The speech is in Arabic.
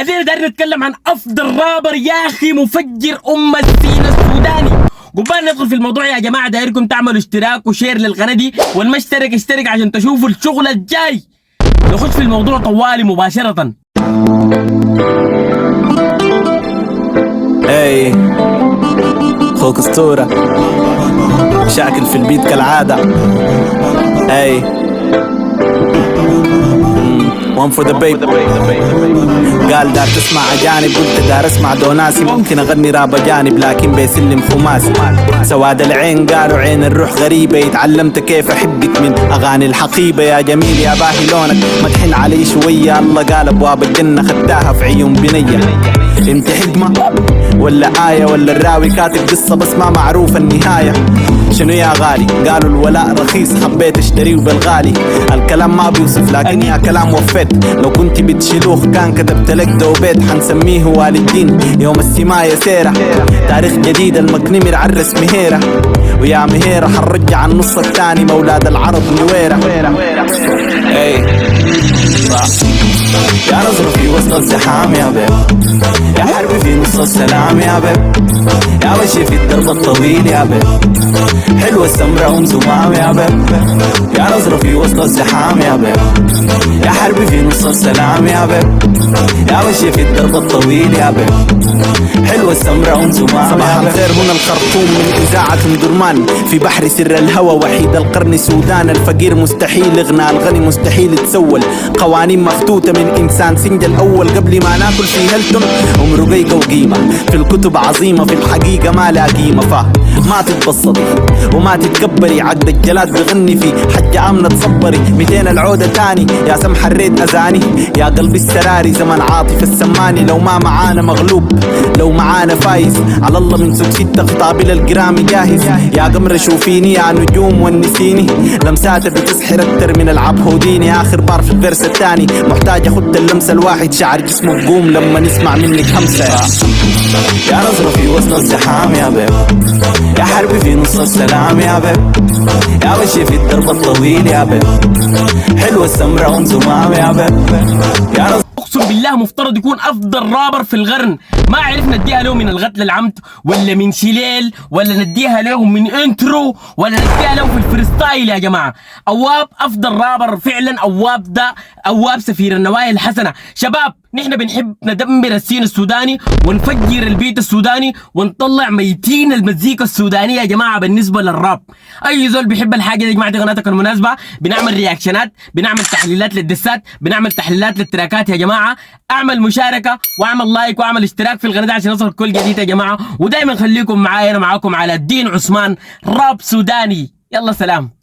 ادينا دايرين نتكلم عن افضل رابر يا اخي مفجر السين السوداني. قبل ندخل في الموضوع يا جماعه دايركم تعملوا اشتراك وشير للقناه دي، والمشترك اشترك عشان تشوفوا الشغل الجاي. نخش في الموضوع طوالي مباشره. اي اخوك اسطوره شاكل في البيت كالعاده. اي one for the baby. قال دار تسمع اجانب، قلت دار اسمع دوناسي. ممكن اغني راب اجانب لكن بيسلم خماسي. سواد العين قالوا عين الروح غريبه. اتعلمت كيف احبك من اغاني الحقيبه. يا جميل يا باهي لونك مدحن علي شويه. الله قال ابواب الجنه خداها في عيون بنيه. انت حكمه ولا آية ولا الراوي كاتب قصة بس ما معروف النهاية. شنو يا غالي؟ قالوا الولاء رخيص حبيت اشتريه بالغالي. الكلام ما بيوصف لكن يا كلام وفيت. لو كنت بتشيلوه كان كتبت لك دوبيت. حنسميه والدين يوم السماية سيرة. تاريخ جديد المكنمر عرس مهيرة. ويا مهيرة حنرجع النص الثاني مولاد العرب نويرة. اي يا نظر في وسط الزحام يا بيب. يا حربي في نص السلام يا بيب. يا وشي في الدرب الطويل يا بيب. حلوة السمرة ومزمام يا بيب. يا نظر في وسط الزحام يا بيب. يا حربي في نص السلام يا بيب. يا وشي في الدرب الطويل يا بيب. حلوة السمرة ومزمام. صباح الخير هنا الخرطوم من إذاعة درمان. في بحر سر الهوى وحيد القرن السودان. الفقير مستحيل يغنى، الغني مستحيل يتسول. قوانين مفتوتة من إنسان سنجل الأول. قبل ما ناكل في هلتون ومرقيقة وقيمة. في الكتب عظيمة في الحقيقة ما لا قيمة. ما تتبسطي وما تتكبري. عقد الجلاد بغني في حجة آمنة تصبري. 200 العودة تاني يا سمح الريت أذاني. يا قلبي السراري زمن عاطف السماني. لو ما معانا مغلوب لو معانا فايز. على الله من سوق 6 خطابي للجرام جاهز. يا قمر شوفيني يا نجوم ونسيني. لمسات بتسحر أكتر من العب هوديني. آخر بار في الفيرس الثاني محتاج أخد اللمسة الواحد. شعر جسمه بقوم لما نسمع منك همسة. يا نظرة في وسط الزحام يا بيب. يا حربي في نص السلام يا بيب. يا وشي في الدرب الطويل يا بيب. حلوة السمرة ومزمام يا بيب. يا اقسم بالله مفترض يكون افضل رابر في القرن. ما عرفنا نديها له من الغتل العمد ولا من شليل ولا نديها له من انترو ولا نديها له في الفريستايل. يا جماعه اواب افضل رابر فعلا. اواب ده اواب سفير النوايا الحسنه. شباب نحن بنحب ندمر السين السوداني ونفجر البيت السوداني ونطلع ميتين المزيكا السودانيه. يا جماعه بالنسبه للراب اي زول بيحب الحاجه دي يا جماعه قناتك المناسبه. بنعمل رياكشنات، بنعمل تحليلات للدسات، بنعمل تحليلات للتراكات. يا جماعه اعمل مشاركه واعمل لايك واعمل اشتراك في القناه عشان يوصل كل جديد يا جماعه. ودايما خليكم معايا، انا معاكم على الدين عثمان راب سوداني. يلا سلام.